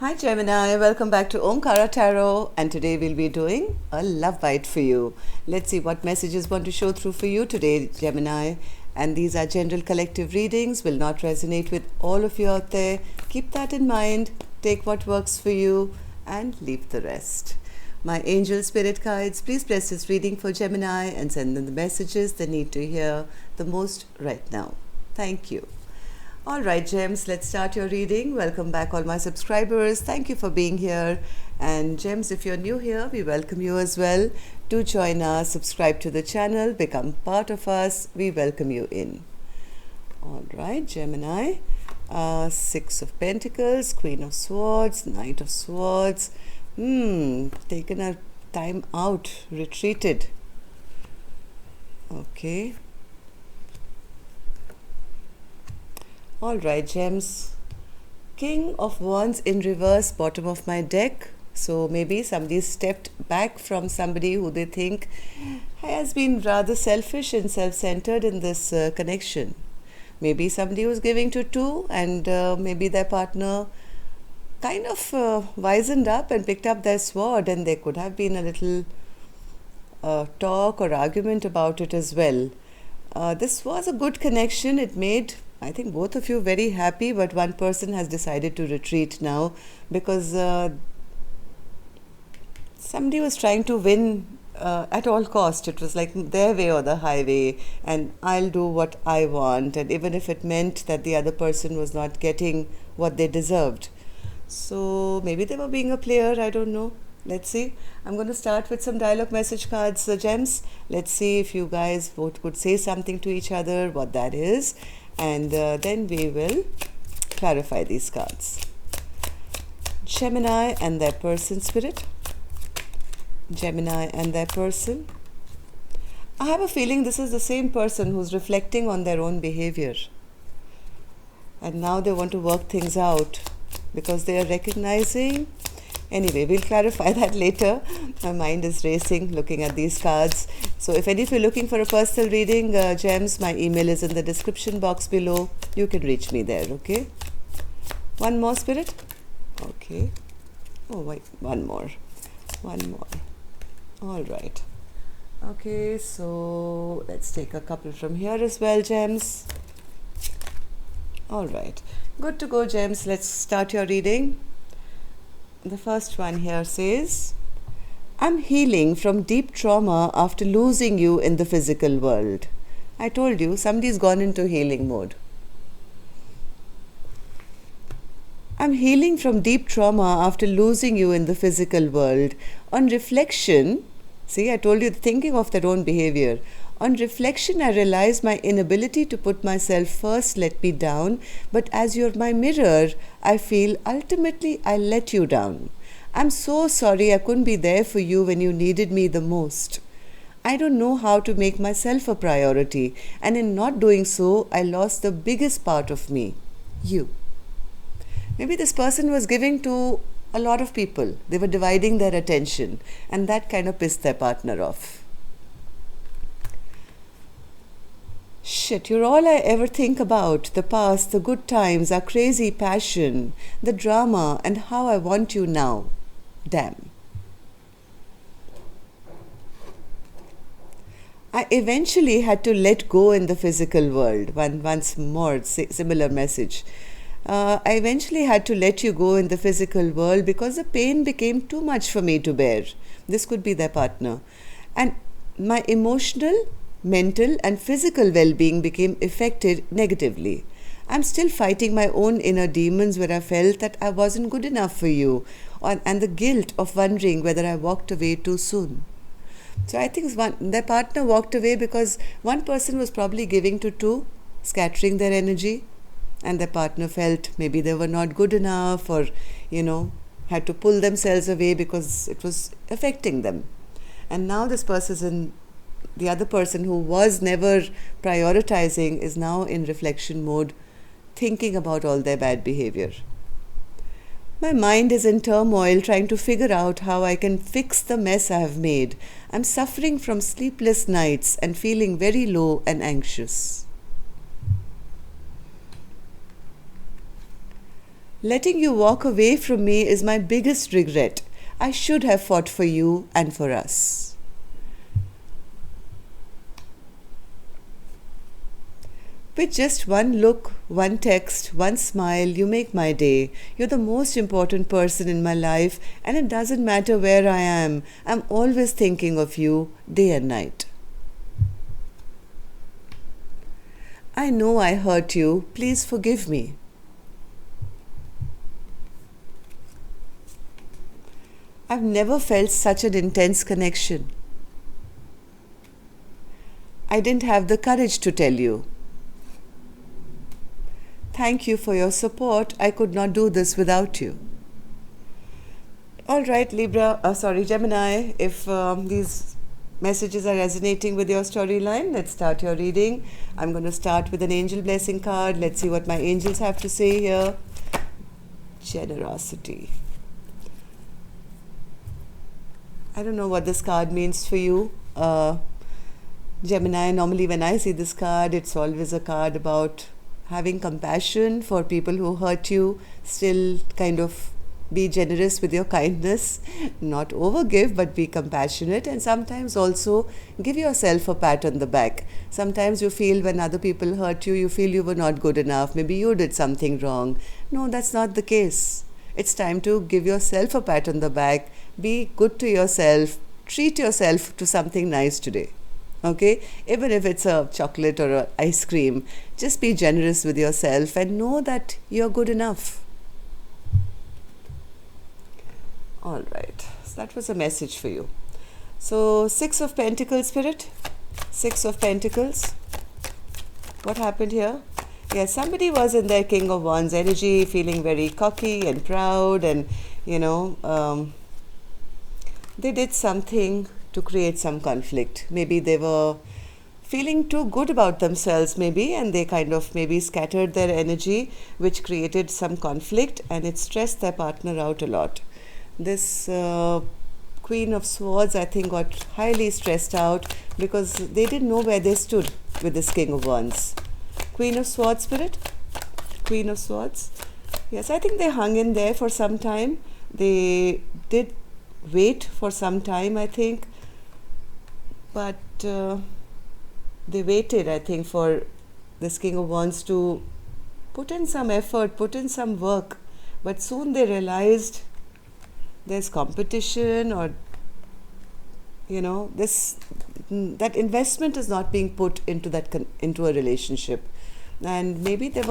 Hi Gemini, welcome back to Omkara Tarot, and today we'll be doing a love bite for you. Let's see what messages want to show through for you today, Gemini. And these are general collective readings, will not resonate with all of you out there. Keep that in mind, take what works for you and leave the rest. My angel spirit guides, please bless this reading for Gemini and send them the messages they need to hear the most right now. Thank you. All right, Gems, let's start your reading. Welcome back, all my subscribers. Thank you for being here. And Gems, if you're new here, we welcome you as well. Do join us, subscribe to the channel, become part of us. We welcome you in. All right, Gemini. Six of Pentacles, Queen of Swords, Knight of Swords. Taken a time out, retreated. Okay. All right, Gems. King of Wands in reverse, bottom of my deck. So maybe somebody stepped back from somebody who they think has been rather selfish and self-centered in this connection. Maybe somebody was giving to two, and maybe their partner kind of wisened up and picked up their sword, and there could have been a little talk or argument about it as well. This was a good connection. It made, I think, both of you very happy, but one person has decided to retreat now because somebody was trying to win at all cost. It was like their way or the highway, and I'll do what I want, and even if it meant that the other person was not getting what they deserved. So maybe they were being a player, I don't know. Let's see. I'm going to start with some dialogue message cards, Gems. Let's see if you guys both could say something to each other, what that is. And then we will clarify these cards. Gemini and their person, spirit. Gemini and their person. I have a feeling this is the same person who's reflecting on their own behavior. And now they want to work things out because they are recognizing. Anyway, we'll clarify that later. My mind is racing looking at these cards. So if any of you are looking for a personal reading, Gems, my email is in the description box below. You can reach me there, okay? One more, spirit? Okay. Oh, wait, one more. One more. All right. Okay, so let's take a couple from here as well, Gems. All right. Good to go, Gems. Let's start your reading. The first one here says, I'm healing from deep trauma after losing you in the physical world. I told you, somebody's gone into healing mode. I'm healing from deep trauma after losing you in the physical world. On reflection, see, I told you, thinking of their own behavior. On reflection, I realize my inability to put myself first let me down, but as you're my mirror, I feel ultimately I let you down. I'm so sorry I couldn't be there for you when you needed me the most. I don't know how to make myself a priority, and in not doing so, I lost the biggest part of me, you. Maybe this person was giving to a lot of people. They were dividing their attention, and that kind of pissed their partner off. Shit, you're all I ever think about. The past, the good times, our crazy passion, the drama, and how I want you now. Damn. I eventually had to let go in the physical world. Once more, similar message. I eventually had to let you go in the physical world because the pain became too much for me to bear. This could be their partner. And my emotional, mental and physical well-being became affected negatively. I'm still fighting my own inner demons where I felt that I wasn't good enough for you, and the guilt of wondering whether I walked away too soon. So I think their partner walked away because one person was probably giving to two, scattering their energy, and their partner felt maybe they were not good enough, or, had to pull themselves away because it was affecting them. And now this person, the other person who was never prioritizing, is now in reflection mode, thinking about all their bad behavior. My mind is in turmoil trying to figure out how I can fix the mess I have made. I'm suffering from sleepless nights and feeling very low and anxious. Letting you walk away from me is my biggest regret. I should have fought for you and for us. With just one look, one text, one smile, you make my day. You're the most important person in my life, and it doesn't matter where I am. I'm always thinking of you, day and night. I know I hurt you. Please forgive me. I've never felt such an intense connection. I didn't have the courage to tell you. Thank you for your support. I could not do this without you. All right, Gemini, if these messages are resonating with your storyline, let's start your reading. I'm going to start with an angel blessing card. Let's see what my angels have to say here. Generosity. I don't know what this card means for you. Gemini, normally when I see this card, it's always a card about having compassion for people who hurt you, still kind of be generous with your kindness, not overgive, but be compassionate, and sometimes also give yourself a pat on the back. Sometimes you feel when other people hurt you, you feel you were not good enough, maybe you did something wrong. No, that's not the case. It's time to give yourself a pat on the back, be good to yourself, treat yourself to something nice today. Okay, even if it's a chocolate or an ice cream, just be generous with yourself and know that you're good enough. All right, so that was a message for you. So, Six of Pentacles, Spirit. Six of Pentacles. What happened here? Yes, somebody was in their King of Wands energy, feeling very cocky and proud, and they did something to create some conflict. Maybe they were feeling too good about themselves, maybe, and they kind of maybe scattered their energy, which created some conflict, and it stressed their partner out a lot. This Queen of Swords, I think, got highly stressed out because they didn't know where they stood with this King of Wands. Queen of Swords, Spirit? Queen of Swords? Yes, I think they hung in there for some time. They did wait for some time, I think. But they waited, I think, for this King of Wands to put in some effort, put in some work. But soon they realized there's competition, or that investment is not being put into into a relationship, and maybe they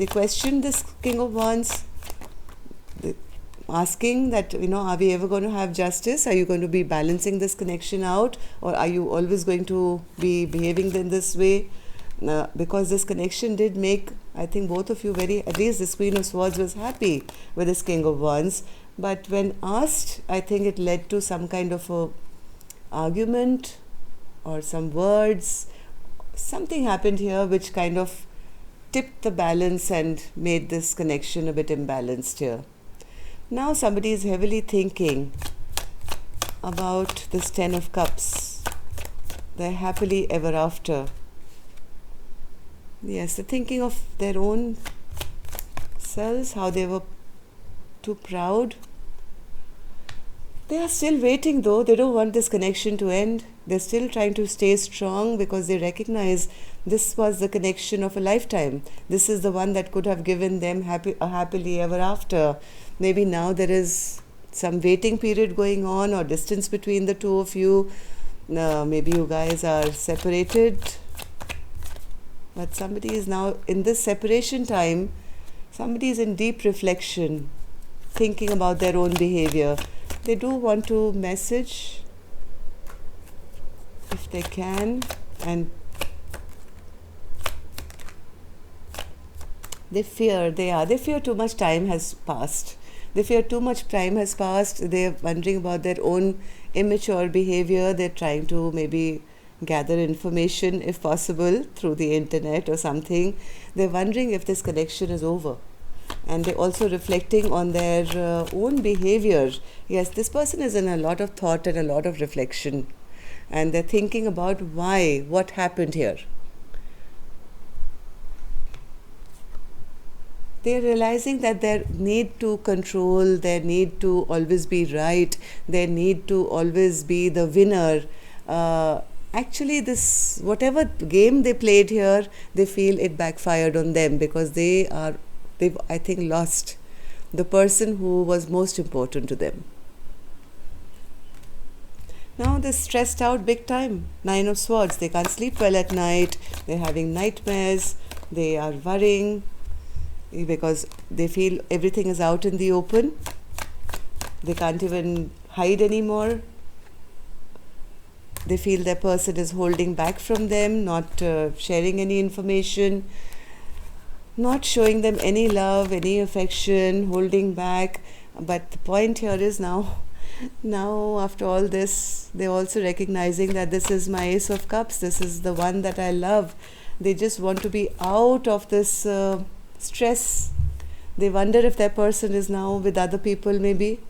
questioned this King of Wands, asking that are we ever going to have justice? Are you going to be balancing this connection out, or are you always going to be behaving in this way? Because this connection did make, I think, both of you at least this Queen of Swords was happy with this King of Wands. But when asked, I think it led to some kind of a argument or some words. Something happened here which kind of tipped the balance and made this connection a bit imbalanced here. Now somebody is heavily thinking about this Ten of Cups. They're happily ever after. Yes, they're thinking of their own selves, how they were too proud. They are still waiting though. They don't want this connection to end. They're still trying to stay strong because they recognize this was the connection of a lifetime. This is the one that could have given them a happily ever after. Maybe now there is some waiting period going on or distance between the two of you. Maybe you guys are separated. But somebody is now in this separation time. Somebody is in deep reflection, thinking about their own behavior. They do want to message if they can, and they fear too much time has passed. They fear too much time has passed. They're wondering about their own immature behavior. They're trying to maybe gather information, if possible, through the internet or something. They're wondering if this connection is over. And they're also reflecting on their own behavior. Yes, this person is in a lot of thought and a lot of reflection. And they're thinking about what happened here. They're realizing that their need to control, their need to always be right, their need to always be the winner. Actually, this whatever game they played here, they feel it backfired on them because they've I think lost the person who was most important to them. Now they're stressed out big time. Nine of Swords. They can't sleep well at night. They're having nightmares. They are worrying because they feel everything is out in the open. They can't even hide anymore. They feel their person is holding back from them, not sharing any information, not showing them any love, any affection, holding back. But the point here is now after all this, they're also recognizing that this is my Ace of Cups, this is the one that I love. They just want to be out of this stress. They wonder if their person is now with other people, maybe.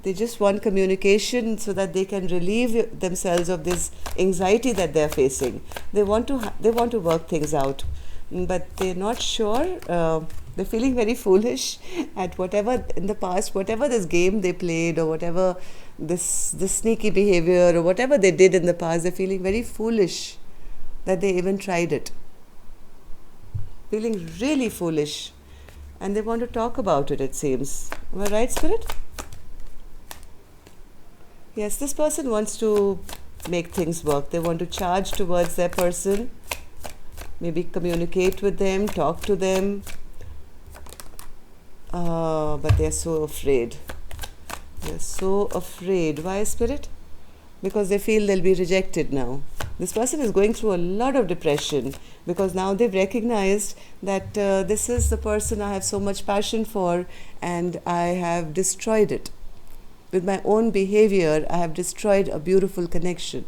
They just want communication so that they can relieve themselves of this anxiety that they're facing. They want to work things out, but they're not sure. They're feeling very foolish at whatever in the past, whatever this game they played, or whatever this sneaky behavior, or whatever they did in the past. They're feeling very foolish that they even tried it. Feeling really foolish, and they want to talk about it, it seems. Am I right, Spirit? Yes, this person wants to make things work. They want to charge towards their person, maybe communicate with them, talk to them, but they're so afraid. They're so afraid. Why, Spirit? Because they feel they'll be rejected now. This person is going through a lot of depression because now they've recognized that this is the person I have so much passion for, and I have destroyed it. With my own behavior, I have destroyed a beautiful connection.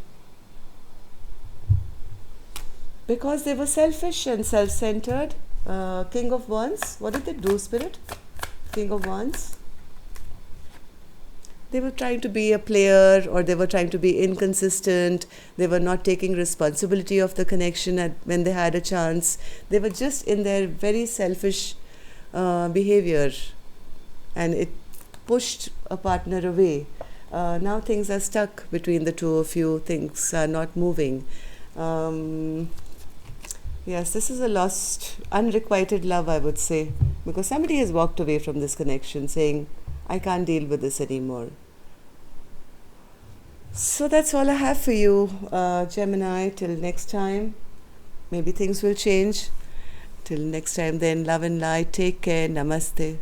Because they were selfish and self-centered. King of Wands, what did they do, Spirit? King of Wands. They were trying to be a player, or they were trying to be inconsistent. They were not taking responsibility of the connection when they had a chance. They were just in their very selfish behavior, and it pushed a partner away. Now things are stuck between the two of you. Things are not moving. Yes, this is a lost, unrequited love, I would say, because somebody has walked away from this connection saying, I can't deal with this anymore. So that's all I have for you, Gemini. Till next time, maybe things will change. Till next time then, love and light. Take care. Namaste.